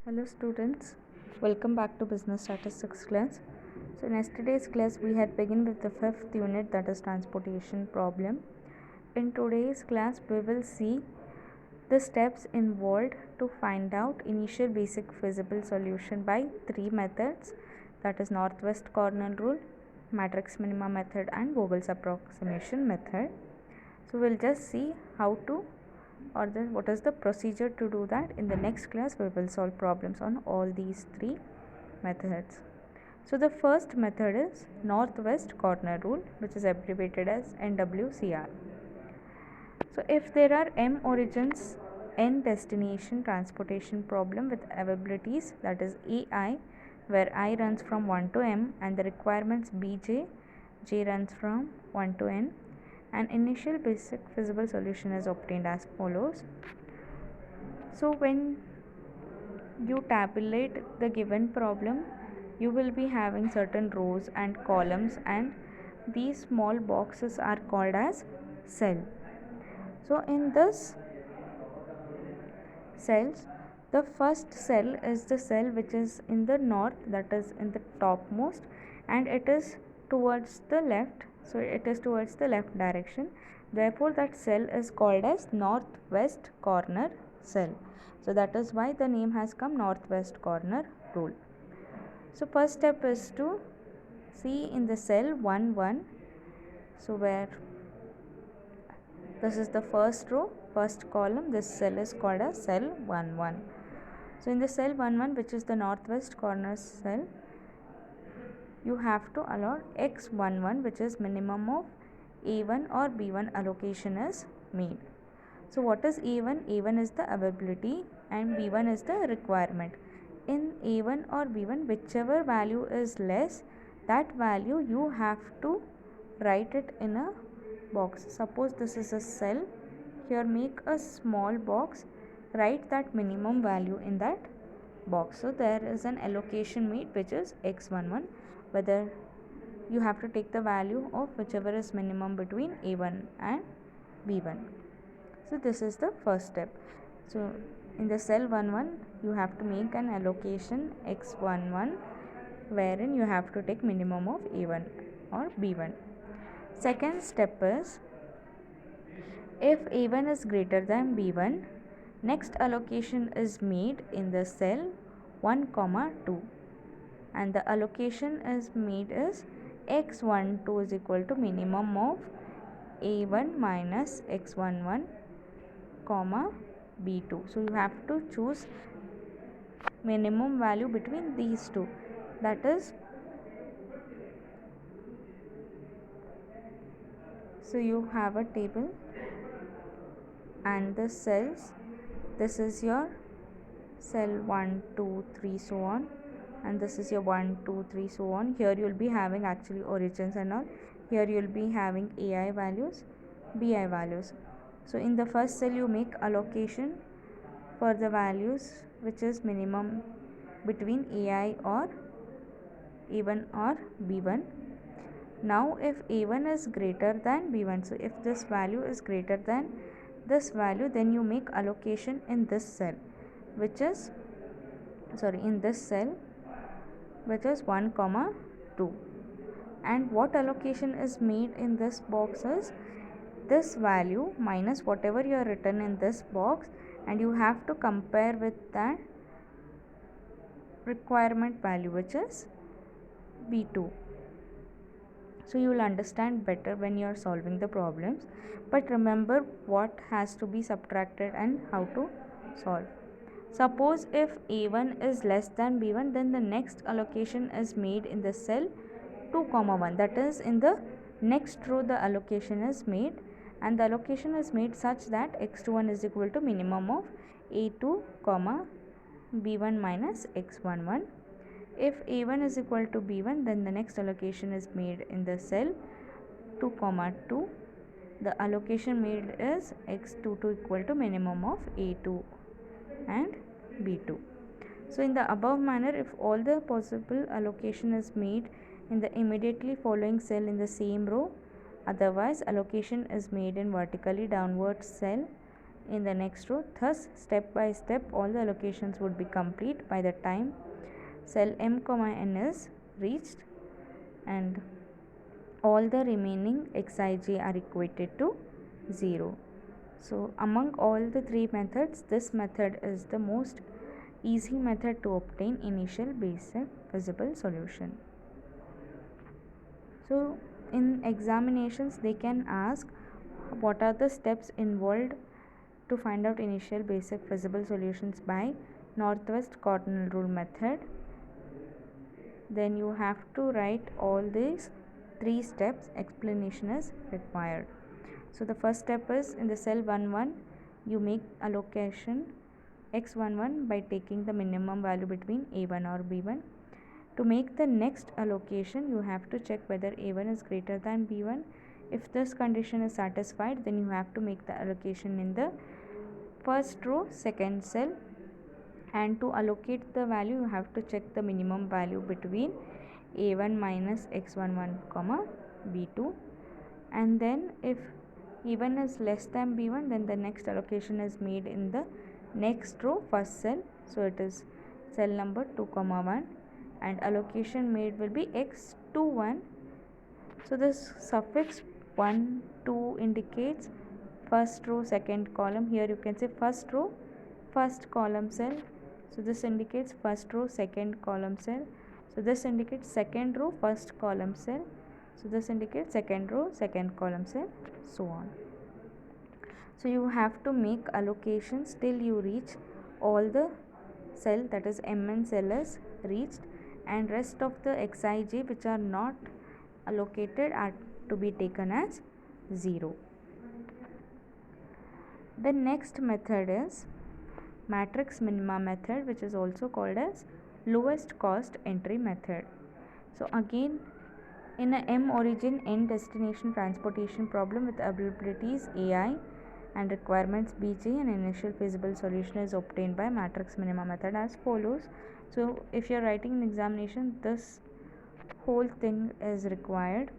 Hello students, welcome back to Business Statistics class. So in yesterday's class we had begun with the fifth unit, that is transportation problem. In today's class we will see the steps involved to find out initial basic feasible solution by three methods, that is northwest corner rule, matrix minima method and Vogel's approximation method. So we'll just see how to what is the procedure to do that. In the next class we will solve problems on all these three methods. So the first method is northwest corner rule, which is abbreviated as NWCR. So if there are m origins, n destination transportation problem with availabilities, that is AI, where I runs from 1 to m and the requirements bj, j runs from 1 to n, an initial basic feasible solution is obtained as follows. So when you tabulate the given problem, you will be having certain rows and columns, and these small boxes are called as cell. So in this cells, the first cell is the cell which is in the north, that is in the topmost, and it is towards the left, so it is towards the left direction. Therefore that cell is called as northwest corner cell. So that is why the name has come northwest corner rule. So first step is to see in the cell 1 1, so where this is the first row, first column, this cell is called as cell 1 1. So in the cell 1 1, which is the northwest corner cell, you have to allot x11, which is minimum of A1 or B1 allocation is made. So what is A1? A1 is the availability and B1 is the requirement. In A1 or B1, whichever value is less, that value you have to write it in a box. Suppose this is a cell, here make a small box, write that minimum value in that box. So there is an allocation made which is x11, whether you have to take the value of whichever is minimum between A1 and B1. So this is the first step. So in the cell 1 1, you have to make an allocation x11 wherein you have to take minimum of A1 or B1. Second step is, if A1 is greater than B1, next allocation is made in the cell 1 2, and the allocation is made is x12 is equal to minimum of A1 minus x11 comma B2. So you have to choose minimum value between these two, that is, so you have a table and the cells, this is your cell 1 2 3 so on, and this is your 1 2 3 so on. Here you will be having actually origins and all. Here you will be having AI values, BI values. So in the first cell you make allocation for the values which is minimum between AI or A1 or B1. Now if A1 is greater than B1, so if this value is greater than this value, then you make allocation in this cell, which is in this cell, which is 1 2. And what allocation is made in this box is this value minus whatever you are written in this box, and you have to compare with that requirement value which is B2. So you will understand better when you are solving the problems, but remember what has to be subtracted and how to solve. Suppose if A1 is less than B1, then the next allocation is made in the cell 2 1, that is in the next row the allocation is made, and the allocation is made such that x21 is equal to minimum of A2 B1 minus x11. If A1 is equal to B1, then the next allocation is made in the cell 2 2. The allocation made is x22 equal to minimum of A2 and B2. So in the above manner, if all the possible allocation is made in the immediately following cell in the same row, otherwise allocation is made in vertically downward cell, in the next row. Thus, step by step, all the allocations would be complete by the time cell m comma n is reached, and all the remaining xij are equated to 0. So, among all the three methods, this method is the most easy method to obtain initial basic feasible solution. So, in examinations, they can ask what are the steps involved to find out initial basic feasible solutions by Northwest Cardinal Rule method. Then you have to write all these 3 steps. Explanation is required. So the first step is, in the cell 1 1 you make allocation x11 by taking the minimum value between a1 or b1. To make the next allocation, you have to check whether a1 is greater than b1. If this condition is satisfied, then you have to make the allocation in the first row, second cell, and to allocate the value, you have to check the minimum value between a1 minus x11 comma b2. And then if a1 is less than b1, then the next allocation is made in the next row, first cell. So it is cell number 2 comma 1, and allocation made will be x21. So this suffix 1 2 indicates first row, second column. Here you can say first row, first column cell. So this indicates first row, second column cell. So this indicates second row, first column cell. So this indicates second row, second column cell, so on. So you have to make allocations till you reach all the cell, that is mn cell is reached, and rest of the xij which are not allocated are to be taken as 0. The next method is matrix minima method, which is also called as lowest cost entry method. So again, in a m origin n destination transportation problem with availabilities ai and requirements bj, an initial feasible solution is obtained by matrix minima method as follows. So if you are writing an examination, this whole thing is required.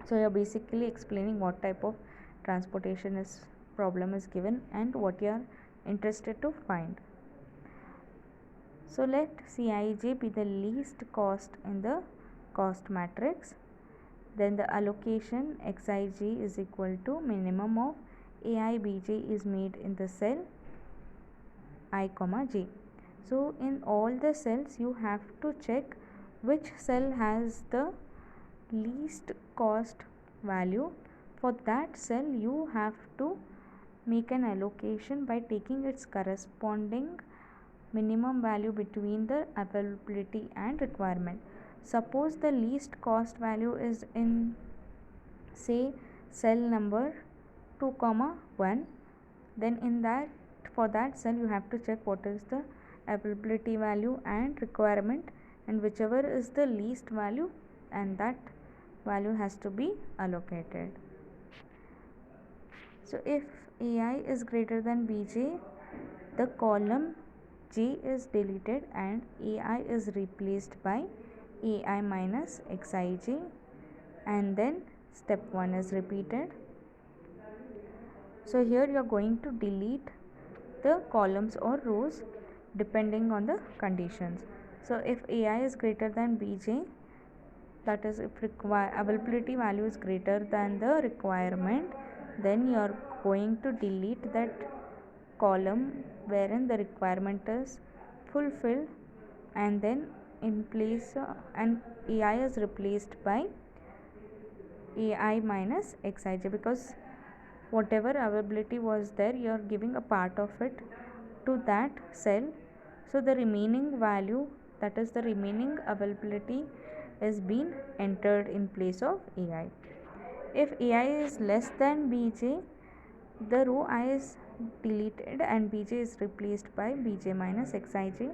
So you are basically explaining what type of transportation is problem is given and what you are interested to find. So let Cij be the least cost in the cost matrix. Then the allocation Xij is equal to minimum of Ai Bj is made in the cell I comma j. So in all the cells you have to check which cell has the least cost value. For that cell you have to make an allocation by taking its corresponding minimum value between the availability and requirement. Suppose the least cost value is in, say, cell number 2 comma 1, then in that, for that cell you have to check what is the availability value and requirement, and whichever is the least value, and that value has to be allocated. So if ai is greater than bj, the column j is deleted and ai is replaced by ai minus xij, and then step 1 is repeated. So here you are going to delete the columns or rows depending on the conditions. So if ai is greater than bj, that is if availability value is greater than the requirement, then you are going to delete that column wherein the requirement is fulfilled, and then in place and ai is replaced by ai minus xij, because whatever availability was there, you are giving a part of it to that cell. So the remaining value, that is the remaining availability, is being entered in place of ai. If ai is less than bj, the row I is deleted and bj is replaced by bj minus xij,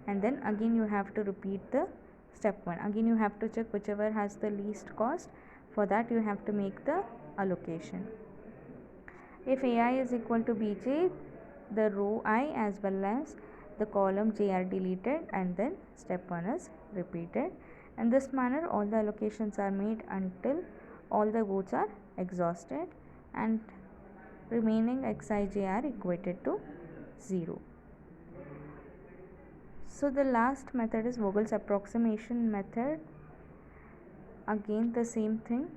and then again you have to repeat the step 1. Again you have to check whichever has the least cost. For that you have to make the allocation. If ai is equal to bj, the row I as well as the column j are deleted, and then step 1 is repeated. In this manner all the allocations are made until all the votes are exhausted, and remaining xij are equated to 0. So the last method is Vogel's approximation method. Again the same thing.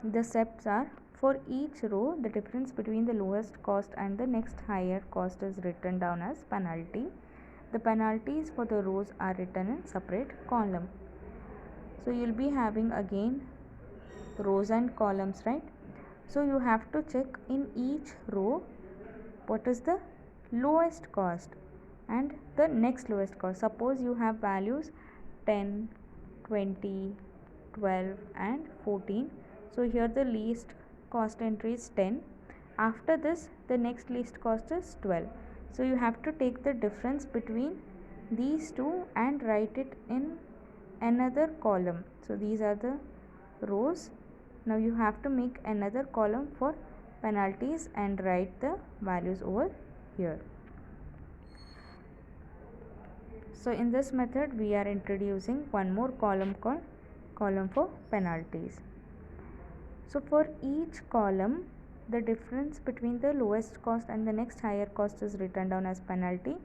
The steps are, for each row the difference between the lowest cost and the next higher cost is written down as penalty. The penalties for the rows are written in separate column. So you'll be having again rows and columns, right? So you have to check in each row what is the lowest cost and the next lowest cost. Suppose you have values 10, 20, 12 and 14. So here the least cost entry is 10. After this the next least cost is 12. So you have to take the difference between these two and write it in another column. So these are the rows. Now you have to make another column for penalties and write the values over here. So in this method we are introducing one more column called column for penalties. So for each column the difference between the lowest cost and the next higher cost is written down as penalty.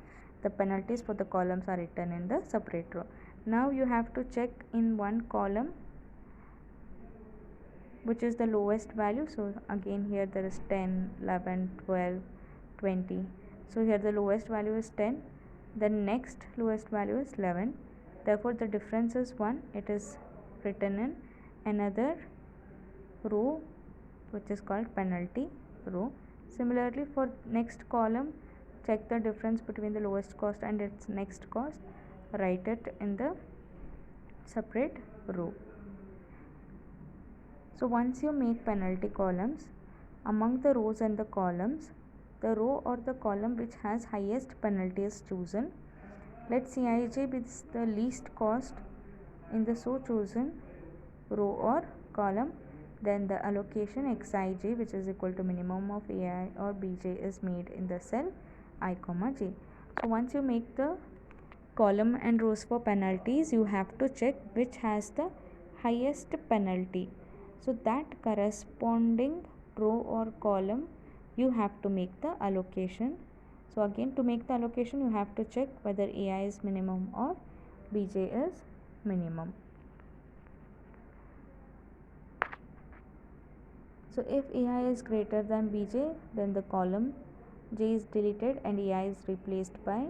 The penalties for the columns are written in the separate row. Now you have to check in one column which is the lowest value. So again here there is 10, 11, 12, 20. So here the lowest value is 10, the next lowest value is 11, therefore the difference is 1. It is written in another row which is called penalty row. Similarly for next column, check the difference between the lowest cost and its next cost, write it in the separate row. So once you make penalty columns, among the rows and the columns, the row or the column which has highest penalty is chosen. Let Cij be the least cost in the so chosen row or column. Then the allocation Xij, which is equal to minimum of Ai or Bj, is made in the cell I, j. So once you make the column and rows for penalties, you have to check which has the highest penalty. So that corresponding row or column you have to make the allocation. So again, to make the allocation you have to check whether Ai is minimum or Bj is minimum. So if Ai is greater than Bj, then the column j is deleted and Ai is replaced by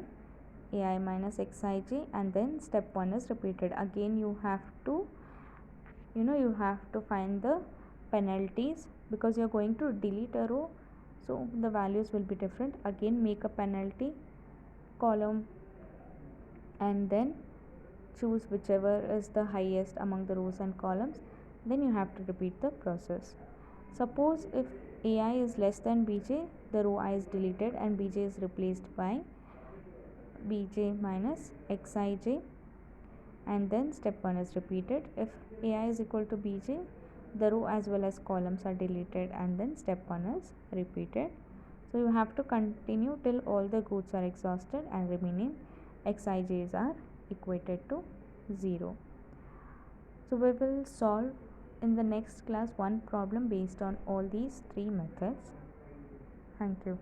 Ai minus Xij, and then step 1 is repeated. Again you have to find the penalties because you are going to delete a row, so the values will be different. Again make a penalty column and then choose whichever is the highest among the rows and columns, then you have to repeat the process. Suppose if Ai is less than Bj, the row I is deleted and Bj is replaced by Bj minus Xij, and then step 1 is repeated. If Ai is equal to Bj, the row as well as columns are deleted and then step 1 is repeated. So you have to continue till all the goods are exhausted and remaining Xij's are equated to 0. So we will solve in the next class one problem based on all these three methods. Thank you.